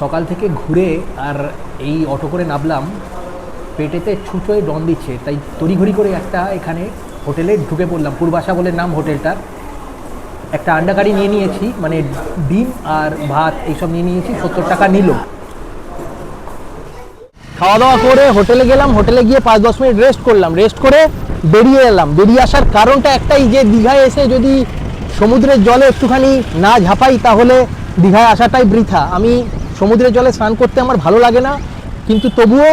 সকাল থেকে ঘুরে আর এই অটো করে নামলাম, পেটেতে ছুঁচোয় ডন দিচ্ছে, তাই তড়িঘড়ি করে একটা এখানে হোটেলে ঢুকে পড়লাম। পূর্বাশা বলে নাম হোটেলটার। একটা আন্ডা কারি নিয়ে নিয়েছি, মানে ডিম আর ভাত এইসব নিয়ে নিয়েছি। 70 টাকা নিল। খাওয়া দাওয়া করে হোটেলে গেলাম, হোটেলে গিয়ে 5-10 মিনিট রেস্ট করলাম, রেস্ট করে বেরিয়ে এলাম। বেরিয়ে আসার কারণটা একটাই, যে দীঘায় এসে যদি সমুদ্রের জলে একটুখানি না ঝাঁপাই তাহলে দীঘায় আসাটাই বৃথা। আমি সমুদ্রের জলে স্নান করতে আমার ভালো লাগে না, কিন্তু তবুও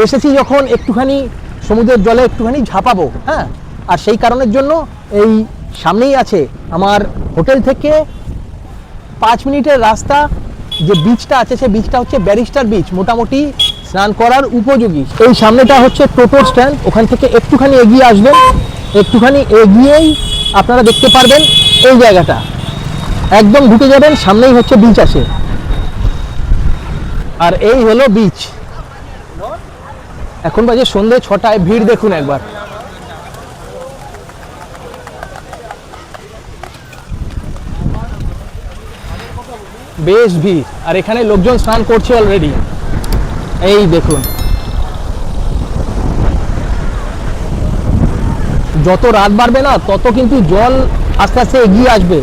এসেছি যখন একটুখানি সমুদ্রের জলে একটুখানি ঝাঁপাবো। হ্যাঁ, আর সেই কারণের জন্য এই সামনেই আছে আমার হোটেল থেকে 5 মিনিটের রাস্তা, যে বিচটা আছে সে বিচটা হচ্ছে ব্যারিস্টার বিচ, মোটামুটি স্নান করার উপযোগী। এই সামনেটা হচ্ছে টোটোর স্ট্যান্ড, ওখান থেকে একটুখানি এগিয়ে আসবেন, একটুখানি এগিয়েই আপনারা দেখতে পারবেন এই জায়গাটা। একদম ঢুকে যাবেন, সামনেই হচ্ছে বিচ আছে। আর এই হলো বিচ। এখন বাজে সন্ধ্যে 6টায়, ভিড় দেখুন একবার। বেশ ভিড়, আর এখানে লোকজন স্নান করছে অলরেডি। এই দেখুন, যত রাত বাড়বে না তত কিন্তু জল আস্তে আস্তে এগিয়ে আসবে।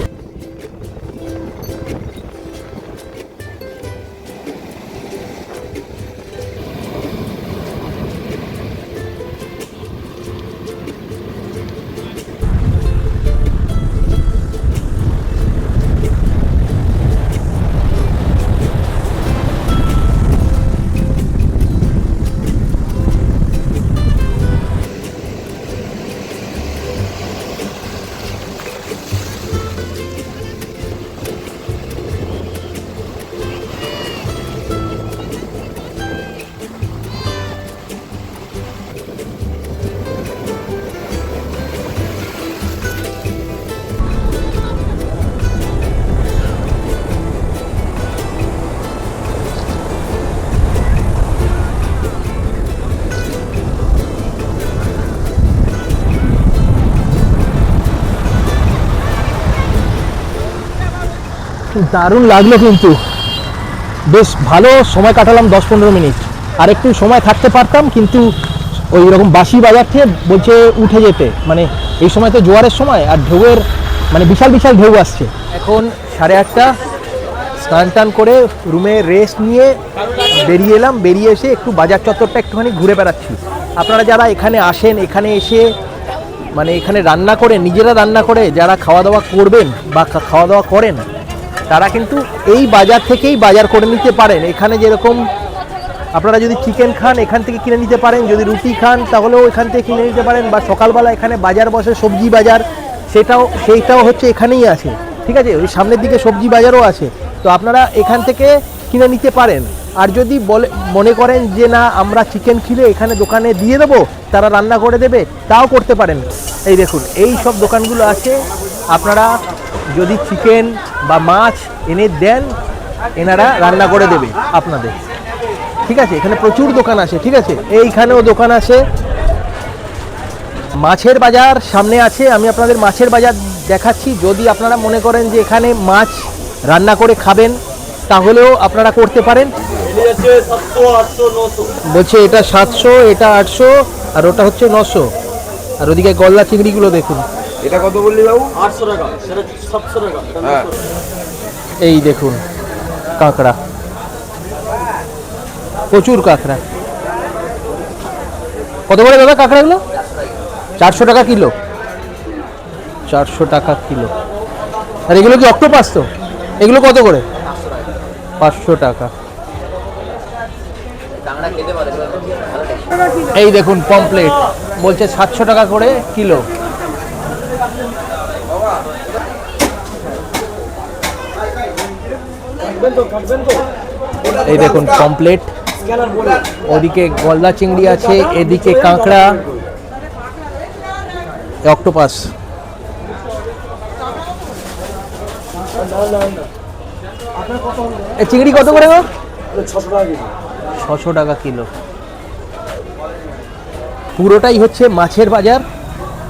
দারুণ লাগলো, কিন্তু বেশ ভালো সময় কাটালাম 10-15 মিনিট। আর একটু সময় থাকতে পারতাম, কিন্তু ওই রকম বাসি বাজার থেকে বলছে উঠে যেতে, মানে এই সময় তো জোয়ারের সময়, আর ঢেউয়ের মানে বিশাল বিশাল ঢেউ আসছে। এখন 8:30, স্নান টান করে রুমে রেস্ট নিয়ে বেরিয়ে এলাম। বেরিয়ে এসে একটু বাজার চত্বরটা একটুখানি ঘুরে বেড়াচ্ছি। আপনারা যারা এখানে আসেন, এখানে এসে মানে এখানে রান্না করে, নিজেরা রান্না করে যারা খাওয়া দাওয়া করবেন বা খাওয়া দাওয়া করেন, তারা কিন্তু এই বাজার থেকেই বাজার করে নিতে পারেন। এখানে যেরকম আপনারা যদি চিকেন খান এখান থেকে কিনে নিতে পারেন, যদি রুটি খান তাহলেও এখান থেকে কিনে নিতে পারেন, বা সকালবেলা এখানে বাজার বসে, সবজি বাজার, সেইটাও হচ্ছে এখানেই আছে। ঠিক আছে, ওই সামনের দিকে সবজি বাজারও আছে, তো আপনারা এখান থেকে কিনে নিতে পারেন। আর যদি মনে করেন যে না আমরা চিকেন খেলে এখানে দোকানে দিয়ে দেবো, তারা রান্না করে দেবে, তাও করতে পারেন। এই দেখুন, এই সব দোকানগুলো আছে। আপনারা যদি চিকেন বা মাছ এনে দেন, এনারা রান্না করে দেবে আপনাদের। ঠিক আছে, এখানে প্রচুর দোকান আছে। ঠিক আছে, এইখানেও দোকান আছে। মাছের বাজার সামনে আছে, আমি আপনাদের মাছের বাজার দেখাচ্ছি। যদি আপনারা মনে করেন যে এখানে মাছ রান্না করে খাবেন, তাহলেও আপনারা করতে পারেন। বলছে এটা 700, এটা 800, আর ওটা হচ্ছে 900। আর ওদিকে গলদা চিংড়িগুলো দেখুন। এটা কত বললি বাবু? 800 টাকা, সেটা 700 টাকা। হ্যাঁ, এই দেখুন কাঁকড়া, প্রচুর কাঁকড়া। কত করে দাদা কাঁকড়াগুলো? 400 টাকা কিলো। 400 টাকা কিলো। আর এগুলো কি অক্টোপাস? তো এগুলো কত করে? 500 টাকা। এই দেখুন পমপ্লেট, বলছে 700 টাকা করে কিলো। এই দেখুন পমপ্লেট, ওদিকে গলদা চিংড়ি আছে, এদিকে কাঁকড়া, অক্টোপাস। চিংড়ি কত করে গো? 600 টাকা কিলো। পুরোটাই হচ্ছে মাছের বাজার,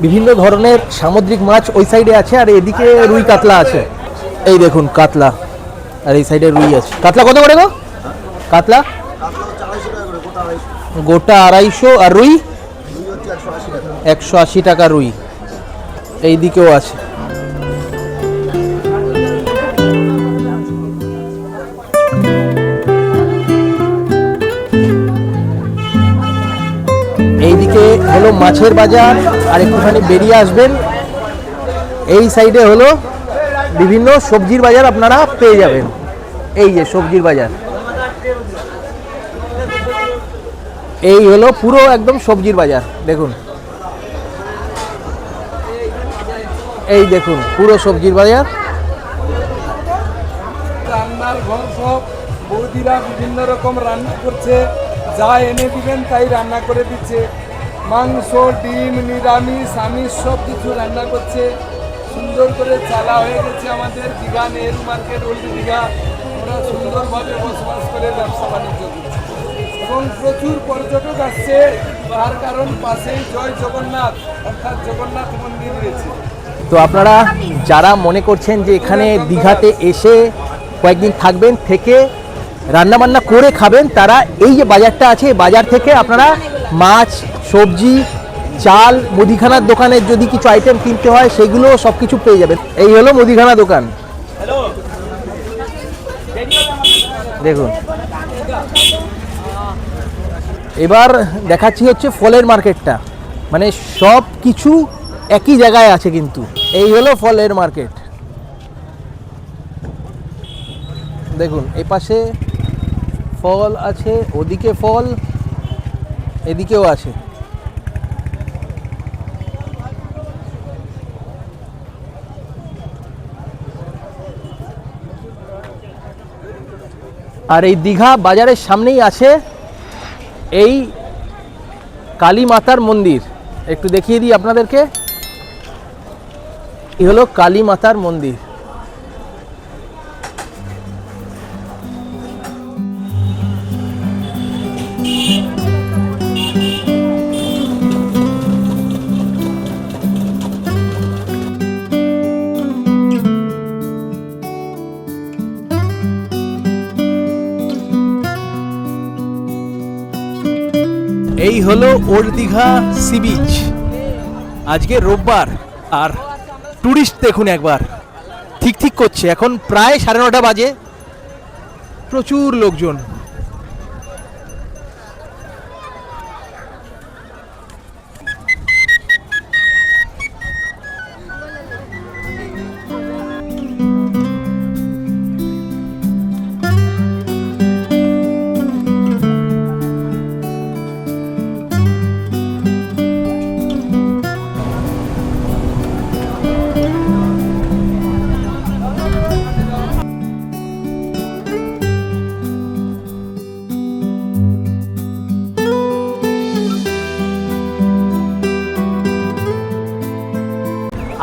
বিভিন্ন ধরনের সামুদ্রিক মাছ ওই সাইডে আছে, আর এদিকে রুই কাতলা আছে। এই দেখুন কাতলা, আর এই সাইডে রুই আছে। কাতলা কত করে গো? কাতলা কাতলা হচ্ছে 250 টাকা করে, গোটা 250। গোটা 250, আর রুই রুই হচ্ছে 180 টাকা। 180 টাকা রুই। এই দিকেও আছে। এইদিকে হলো মাছের বাজার, আর একটুখানি বেরিয়ে আসবেন এই সাইডে হলো বিভিন্ন সবজির বাজার আপনারা পেয়ে যাবেন। এই যে সবজির বাজার, এই হলো পুরো একদম সবজির বাজার। দেখুন, এই দেখুন পুরো সবজির বাজার। রান্নার ঘর সব বৌদিরা বিভিন্ন রকম রান্না করছে, যা এনে দিবেন তাই রান্না করে দিচ্ছে। মাংস, ডিম, নিরামিষ, আমিষ সব কিছু রান্না করছে। সুন্দর করে চালা হয়ে গেছে আমাদের দীঘা নেহেরু মার্কেট, ওল্ড দীঘা। আমরা সুন্দরভাবে বসবাস করে ব্যবসা বাণিজ্য করছি এবং প্রচুর পর্যটক আসছে। তার কারণ পাশেই জয় জগন্নাথ অর্থাৎ জগন্নাথ মন্দির রয়েছে। তো আপনারা যারা মনে করছেন যে এখানে দীঘাতে এসে কয়েকদিন থাকবেন, থেকে রান্নাবান্না করে খাবেন, তারা এই যে বাজারটা আছে, এই বাজার থেকে আপনারা মাছ, সবজি, চাল, মুদিখানার দোকানের যদি কিছু আইটেম কিনতে হয় সেগুলো সব কিছু পেয়ে যাবেন। এই হলো মুদিখানা দোকান। দেখুন, এবার দেখাচ্ছি হচ্ছে ফলের মার্কেটটা। মানে সব কিছু একই জায়গায় আছে, কিন্তু এই হলো ফলের মার্কেট। দেখুন, এই পাশে ফল আছে, ওদিকে ফল, এদিকেও আছে। আর এই দীঘা বাজারের সামনেই আছে এই কালী মাতার মন্দির। একটু দেখিয়ে দিই আপনাদেরকে। এই হলো কালী মাতার মন্দির। এই হলো ওল্ড দীঘা সি বিচ। আজকে রোববার, আর টুরিস্ট দেখুন একবার ঠিক ঠিক করছে। এখন প্রায় 9:30 বাজে, প্রচুর লোকজন।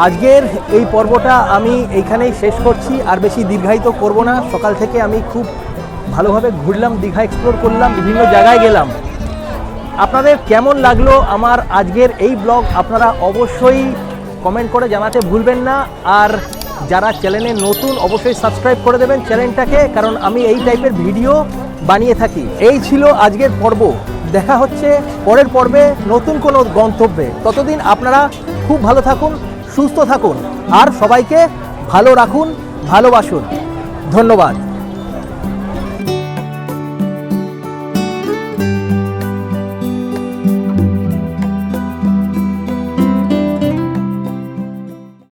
আজকের এই পর্বটা আমি এইখানেই শেষ করছি, আর বেশি দীর্ঘায়িত করব না। সকাল থেকে আমি খুব ভালোভাবে ঘুরলাম, দীঘা এক্সপ্লোর করলাম, বিভিন্ন জায়গায় গেলাম। আপনাদের কেমন লাগলো আমার আজকের এই ব্লগ আপনারা অবশ্যই কমেন্ট করে জানাতে ভুলবেন না। আর যারা চ্যানেলে নতুন অবশ্যই সাবস্ক্রাইব করে দেবেন চ্যানেলটাকে, কারণ আমি এই টাইপের ভিডিও বানিয়ে থাকি। এই ছিল আজকের পর্ব। দেখা হচ্ছে পরের পর্বে নতুন কোনো গন্তব্যে। ততদিন আপনারা খুব ভালো থাকুন, সুস্থ থাকুন, আর সবাইকে ভালো রাখুন, ভালোবাসুন। ধন্যবাদ।